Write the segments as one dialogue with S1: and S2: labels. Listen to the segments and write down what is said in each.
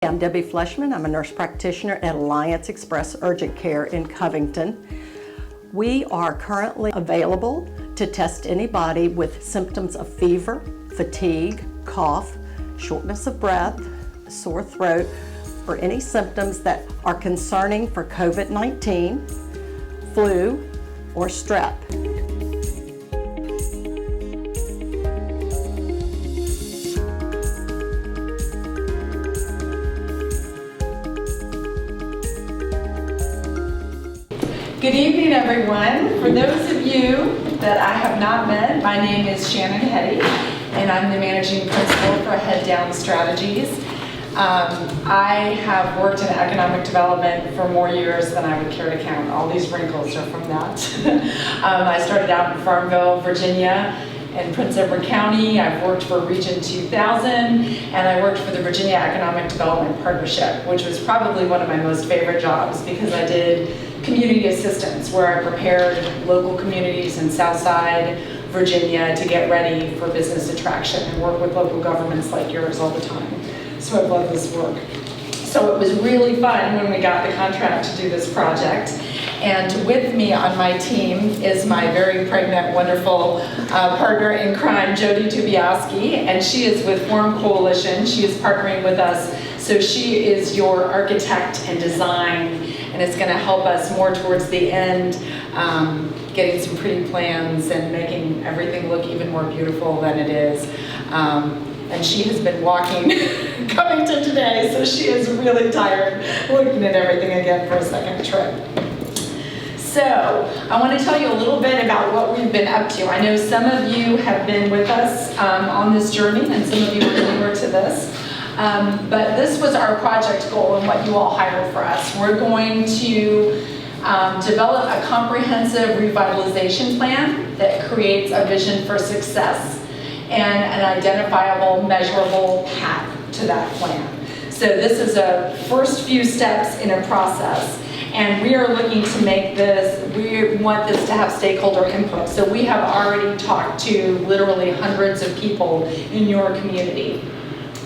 S1: I'm Debbie Fleshman. I'm a nurse practitioner at Alliance Express Urgent Care in Covington. We are currently available to test anybody with symptoms of fever, fatigue, cough, shortness of breath, sore throat, or any symptoms that are concerning for COVID-19, flu, or strep.
S2: Good evening, everyone. For those of you that I have not met, my name is Shannon Heady, and I'm the managing principal for Head Down Strategies. I have worked in economic development for more years than I would care to count. All these wrinkles are from that. I started out in Farmville, Virginia, in Prince Edward County. I've worked for Region 2000, and I worked for the Virginia Economic Development Partnership, which was probably one of my most favorite jobs because I did community assistance, where I prepared local communities in Southside Virginia to get ready for business attraction and work with local governments like yours all the time. So I love this work. So it was really fun when we got the contract to do this project. And with me on my team is my very pregnant, wonderful partner in crime, Jody Tubiowski, and she is with Forum Coalition. She is partnering with us. So she is your architect and design, and it's going to help us more towards the end, getting some pretty plans and making everything look even more beautiful than it is. And she has been walking Covington today, so she is really tired looking at everything again for a second trip. So I want to tell you a little bit about what we've been up to. I know some of you have been with us on this journey, and some of you are newer to this. But this was our project goal and what you all hired for us. We're going to develop a comprehensive revitalization plan that creates a vision for success and an identifiable, measurable path to that plan. So this is a first few steps in a process, and we are looking to make this, we want this to have stakeholder input. So we have already talked to literally hundreds of people in your community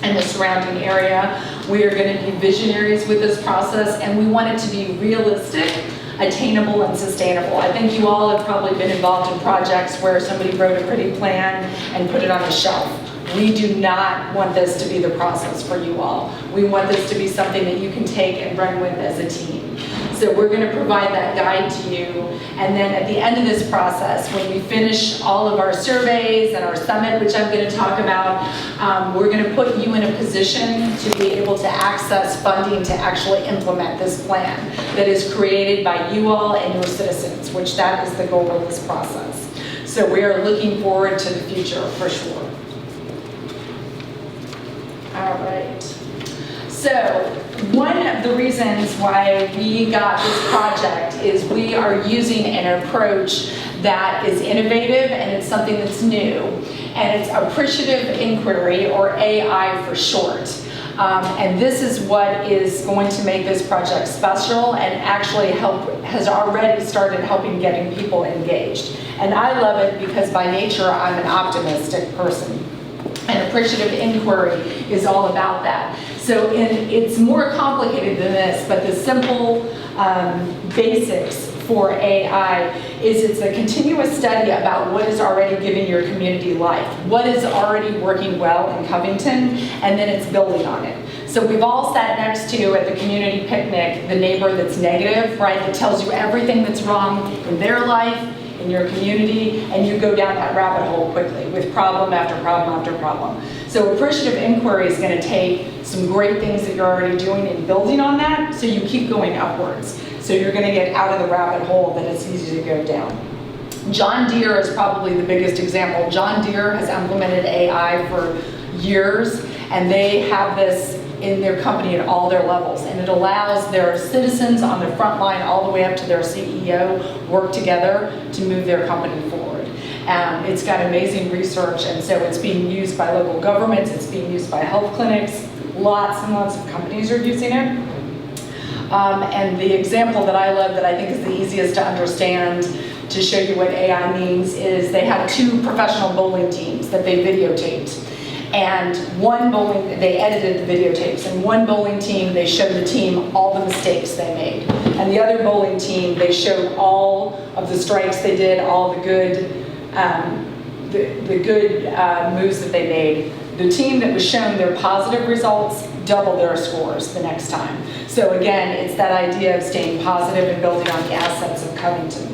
S2: and the surrounding area. We are going to be visionaries with this process, and we want it to be realistic, attainable, and sustainable. I think you all have probably been involved in projects where somebody wrote a pretty plan and put it on the shelf. We do not want this to be the process for you all. We want this to be something that you can take and run with as a team. So we're going to provide that guide to you, and then at the end of this process, when we finish all of our surveys and our summit, which I'm going to talk about, we're going to put you in a position to be able to access funding to actually implement this plan that is created by you all and your citizens, which that is the goal of this process. So we are looking forward to the future for sure. All right. So one of the reasons why we got this project is we are using an approach that is innovative, and it's something that's new. And it's appreciative inquiry, or AI for short. And this is what is going to make this project special and actually has already started helping getting people engaged. And I love it because by nature I'm an optimistic person. And appreciative inquiry is all about that. So it's more complicated than this, but the simple basics for AI is it's a continuous study about what is already giving your community life, what is already working well in Covington, and then it's building on it. So we've all sat next to, at the community picnic, the neighbor that's negative, right, that tells you everything that's wrong in their life, in your community, and you go down that rabbit hole quickly with problem after problem after problem. So appreciative inquiry is going to take some great things that you're already doing and building on that, so you keep going upwards. So you're going to get out of the rabbit hole that it's easy to go down. John Deere is probably the biggest example. John Deere has implemented AI for years, and they have this in their company at all their levels, and it allows their citizens on the front line all the way up to their CEO work together to move their company forward. It's got amazing research, and so it's being used by local governments, it's being used by health clinics, lots and lots of companies are using it. And the example that I love that I think is the easiest to understand to show you what AI means is they had two professional bowling teams that they videotaped. And they edited the videotapes, and one bowling team, they showed the team all the mistakes they made. And the other bowling team, they showed all of the strikes they did, all the good, moves that they made. The team that was shown their positive results doubled their scores the next time. So again, it's that idea of staying positive and building on the assets of Covington.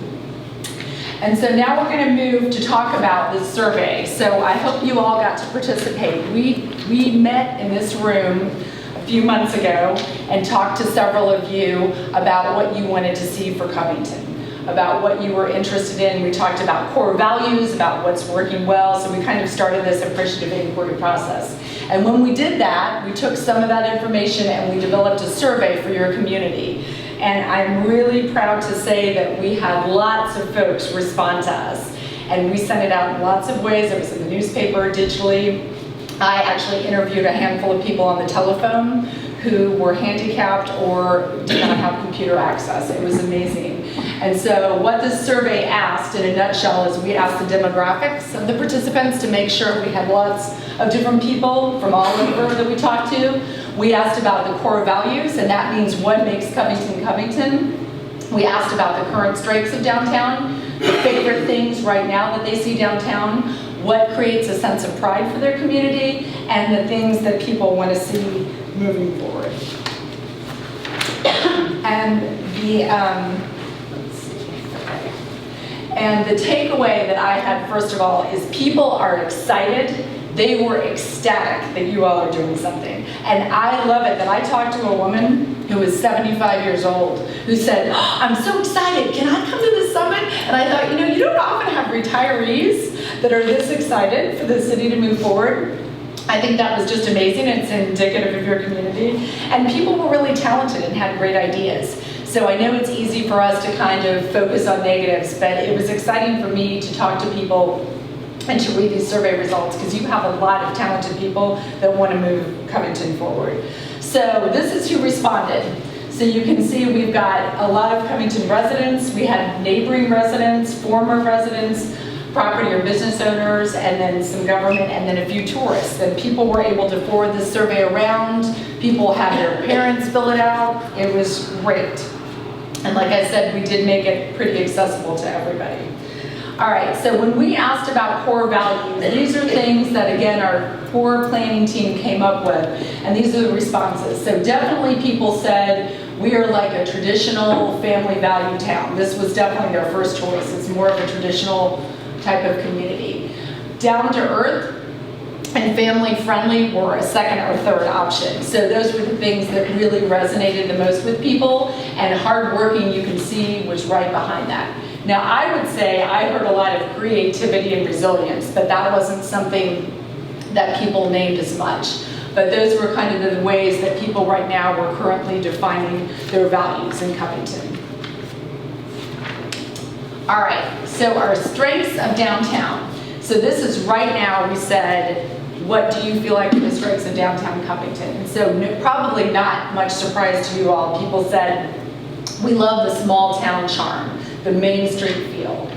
S2: And so now we're going to move to talk about the survey. So I hope you all got to participate. We met in this room a few months ago and talked to several of you about what you wanted to see for Covington, about what you were interested in. We talked about core values, about what's working well. So we kind of started this appreciative inquiry process. And when we did that, we took some of that information and we developed a survey for your community. And I'm really proud to say that we had lots of folks respond to us. And we sent it out in lots of ways. It was in the newspaper, digitally. I actually interviewed a handful of people on the telephone who were handicapped or did not have computer access. It was amazing. And so what this survey asked in a nutshell is we asked the demographics of the participants to make sure we had lots of different people from all over that we talked to. We asked about the core values, and that means what makes Covington Covington. We asked about the current strengths of downtown, the favorite things right now that they see downtown, what creates a sense of pride for their community, and the things that people want to see moving forward. And the takeaway that I had, first of all, is people are excited. They were ecstatic that you all are doing something. And I love it that I talked to a woman who was 75 years old who said, "Oh, I'm so excited, can I come to the summit?" And I thought, you don't often have retirees that are this excited for the city to move forward. I think that was just amazing. It's indicative of your community. And people were really talented and had great ideas. So I know it's easy for us to kind of focus on negatives, but it was exciting for me to talk to people and to read these survey results because you have a lot of talented people that want to move Covington forward. So this is who responded. So you can see we've got a lot of Covington residents. We had neighboring residents, former residents, property or business owners, and then some government, and then a few tourists. And people were able to forward this survey around. People had their parents fill it out. It was great. And like I said, we did make it pretty accessible to everybody. All right, so when we asked about core values, these are things that, again, our core planning team came up with, and these are the responses. So definitely people said, we are like a traditional family value town. This was definitely their first choice. It's more of a traditional type of community. Down to earth and family friendly were a second or third option. So those were the things that really resonated the most with people, and hardworking, you can see, was right behind that. Now I would say I heard a lot of creativity and resilience, but that wasn't something that people named as much. But those were kind of the ways that people right now were currently defining their values in Covington. All right, so our strengths of downtown. So this is right now, we said, what do you feel like are the strengths of downtown Covington? And so probably not much surprise to you all. People said, we love the small town charm, the Main Street feel.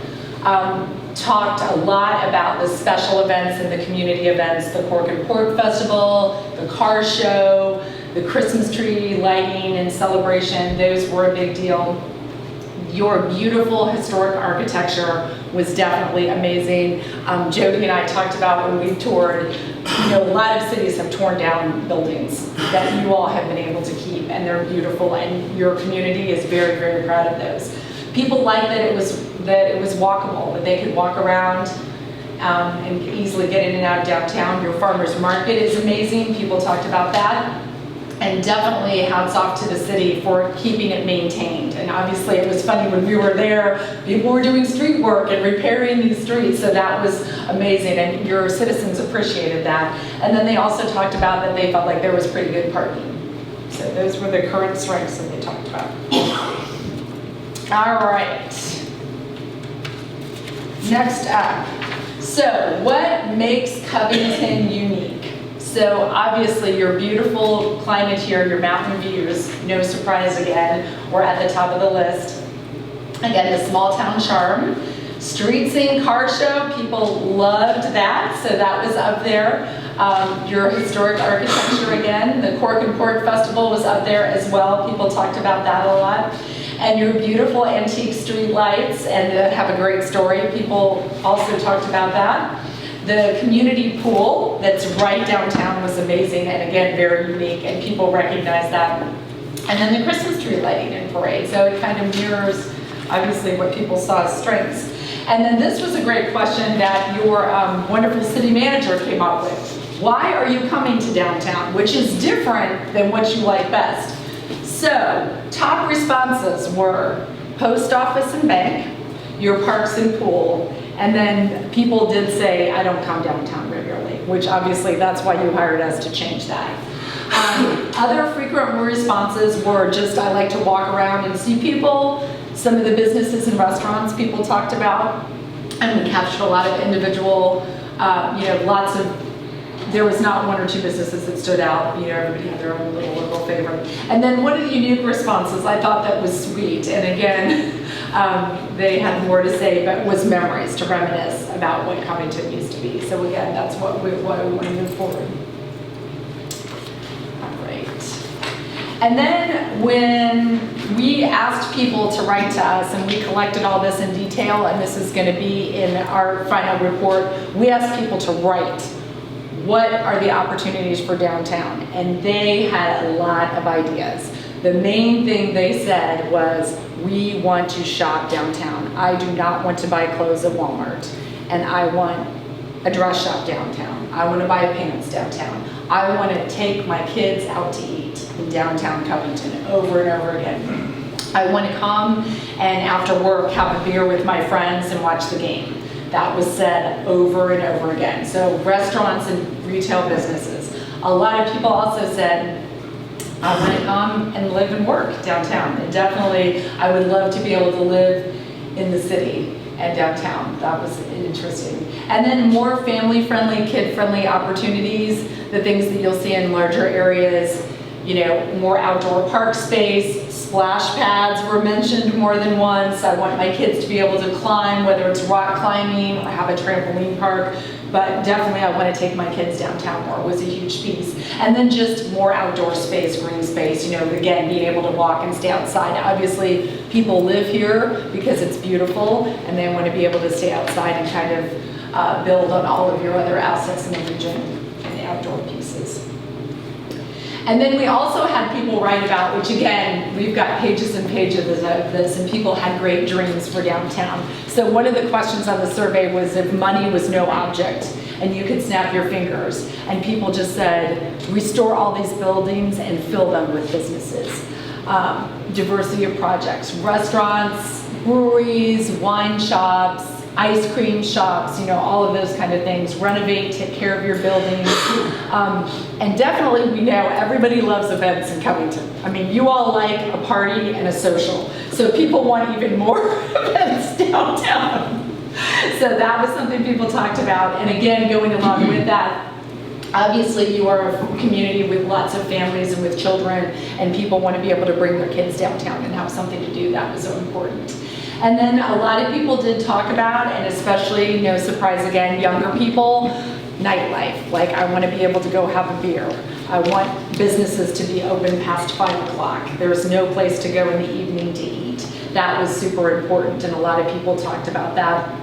S2: Talked a lot about the special events and the community events, the Cork and Pork Festival, the car show, the Christmas tree lighting and celebration. Those were a big deal. Your beautiful historic architecture was definitely amazing. Jody and I talked about when we toured, a lot of cities have torn down buildings that you all have been able to keep, and they're beautiful, and your community is very, very proud of those. People liked that it was walkable, that they could walk around and easily get in and out of downtown. Your farmers market is amazing. People talked about that. And definitely hats off to the city for keeping it maintained. And obviously it was funny when we were there, people were doing street work and repairing these streets, so that was amazing, and your citizens appreciated that. And then they also talked about that they felt like there was pretty good parking. So those were the current strengths that they talked about. All right. Next up. So what makes Covington unique? So obviously your beautiful climate here, your mountain views, no surprise again, we're at the top of the list. Again, the small town charm. Street scene car show, people loved that, so that was up there. Your historic architecture again. The Cork and Port Festival was up there as well. People talked about that a lot. And your beautiful antique street lights, and that have a great story. People also talked about that. The community pool that's right downtown was amazing, and again, very unique, and people recognize that. And then the Christmas tree lighting and parade. So it kind of mirrors, obviously, what people saw as strengths. And then this was a great question that your wonderful city manager came up with. Why are you coming to downtown? Which is different than what you like best. So, top responses were post office and bank, your parks and pool, and then people did say, I don't come downtown regularly, which obviously that's why you hired us to change that. Other frequent responses were just, I like to walk around and see people. Some of the businesses and restaurants people talked about, and we captured a lot of individual, lots of, there was not one or two businesses that stood out. Everybody had their own little local favorite. And then one of the unique responses, I thought that was sweet, and again, they had more to say, but was memories to reminisce about what Covington used to be. So again, that's what we want to move forward. All right. And then when we asked people to write to us, and we collected all this in detail, and this is going to be in our final report, we asked people to write. What are the opportunities for downtown? And they had a lot of ideas. The main thing they said was, we want to shop downtown. I do not want to buy clothes at Walmart. And I want a dress shop downtown. I want to buy pants downtown. I want to take my kids out to eat in downtown Covington over and over again. I want to come and after work have a beer with my friends and watch the game. That was said over and over again. So restaurants and retail businesses. A lot of people also said, I want to come and live and work downtown. And definitely, I would love to be able to live in the city and downtown. That was interesting. And then more family-friendly, kid-friendly opportunities, the things that you'll see in larger areas, more outdoor park space, splash pads were mentioned more than once. I want my kids to be able to climb, whether it's rock climbing or have a trampoline park, but definitely I want to take my kids downtown more was a huge piece. And then just more outdoor space, green space, again, being able to walk and stay outside. Obviously, people live here because it's beautiful, and they want to be able to stay outside and kind of build on all of your other assets in the region and the outdoor pieces. And then we also had people write about, which again, we've got pages and pages of this, and people had great dreams for downtown. So one of the questions on the survey was if money was no object and you could snap your fingers, and people just said, restore all these buildings and fill them with businesses. Diversity of projects, restaurants, breweries, wine shops, ice cream shops, all of those kind of things. Renovate, take care of your buildings. And definitely we know everybody loves events in Covington. I mean, you all like a party and a social. So people want even more events downtown. So that was something people talked about. And again, going along with that, obviously you are a community with lots of families and with children, and people want to be able to bring their kids downtown and have something to do. That was so important. And then a lot of people did talk about, and especially, no surprise again, younger people, nightlife. Like, I want to be able to go have a beer. I want businesses to be open past 5 o'clock. There's no place to go in the evening to eat. That was super important, and a lot of people talked about that.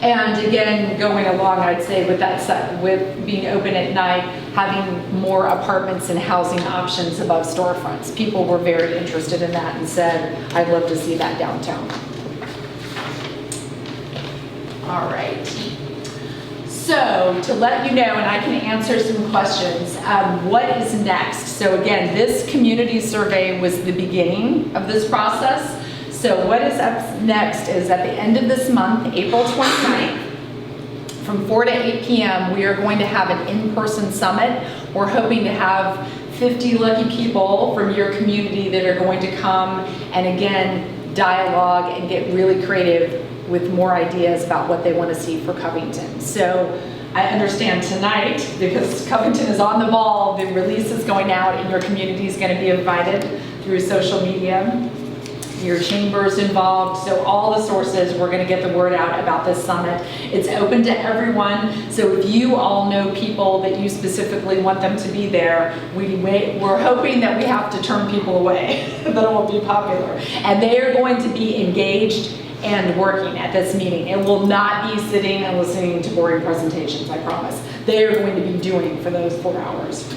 S2: And again, going along, I'd say with that, with being open at night, having more apartments and housing options above storefronts. People were very interested in that and said, I'd love to see that downtown. All right. So to let you know, and I can answer some questions, what is next? So again, this community survey was the beginning of this process. So what is up next is at the end of this month, April 29th, from 4 to 8 p.m., we are going to have an in-person summit. We're hoping to have 50 lucky people from your community that are going to come and again, dialogue and get really creative with more ideas about what they want to see for Covington. So I understand tonight, because Covington is on the ball, the release is going out and your community is going to be invited through social media. your chamber's involved, so all the sources, we're gonna get the word out about this summit. It's open to everyone, so if you all know people that you specifically want them to be there, we're hoping that we have to turn people away, that it won't be popular. And they are going to be engaged and working at this meeting. It will not be sitting and listening to boring presentations, I promise. They are going to be doing for those 4 hours.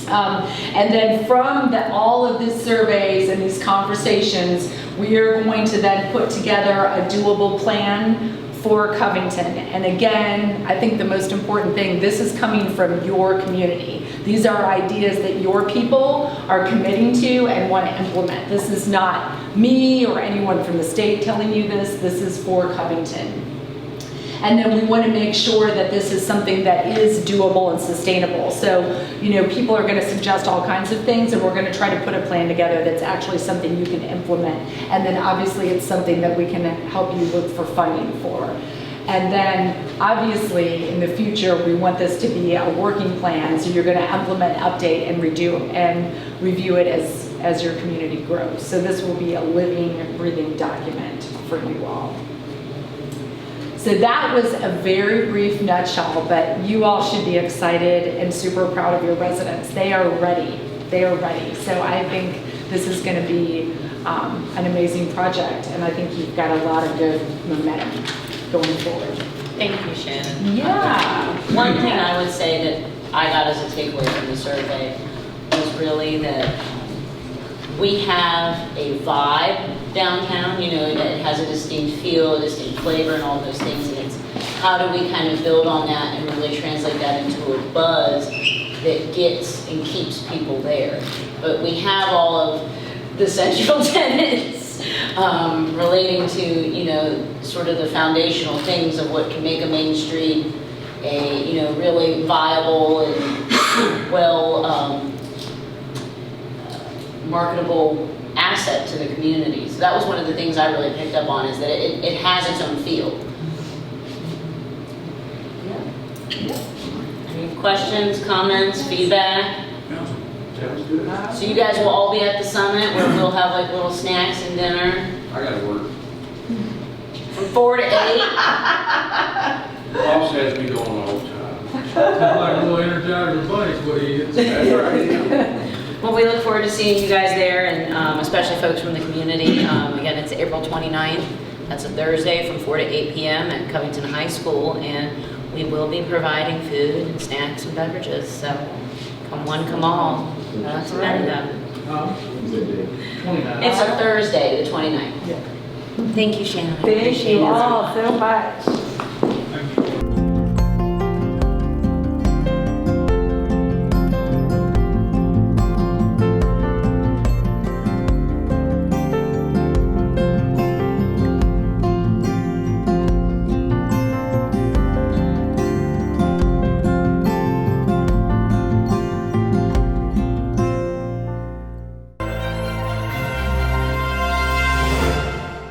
S2: And then from all of these surveys and these conversations, we are going to then put together a doable plan for Covington. And again, I think the most important thing, this is coming from your community. These are ideas that your people are committing to and want to implement. This is not me or anyone from the state telling you this. This is for Covington. And then we want to make sure that this is something that is doable and sustainable. So, people are going to suggest all kinds of things, and we're going to try to put a plan together that's actually something you can implement. And then obviously it's something that we can help you look for funding for. And then obviously in the future, we want this to be a working plan. So you're going to implement, update, and review it as your community grows. So this will be a living, breathing document for you all. So that was a very brief nutshell, but you all should be excited and super proud of your residents. They are ready. They are ready. So I think this is going to be an amazing project, and I think you've got a lot of good momentum going forward.
S3: Thank you, Shannon.
S2: Yeah.
S3: One thing I would say that I got as a takeaway from the survey was really that we have a vibe downtown, that has a distinct feel, a distinct flavor, and all those things. And it's how do we kind of build on that and really translate that into a buzz that gets and keeps people there. But we have all of the central tenets relating to, sort of the foundational things of what can make a Main Street a, really viable and well marketable asset to the community. So that was one of the things I really picked up on, is that it has its own feel. Yeah. Any questions, comments, feedback?
S4: Sounds good.
S3: So you guys will all be at the summit where we'll have like little snacks and dinner
S4: I gotta work.
S3: from 4 to 8.
S4: Boss has me going all the time.
S5: Sounds like a little energizer bunny's what he is.
S4: That's right.
S3: Well, we look forward to seeing you guys there, and especially folks from the community. Again, it's April 29th. That's a Thursday from 4 to 8 p.m. at Covington High School, and we will be providing food and snacks and beverages. So come one, come all. That's many of them.
S5: 29.
S3: It's a Thursday, the 29th.
S2: Yeah.
S3: Thank you, Shannon.
S2: Thank you all so much.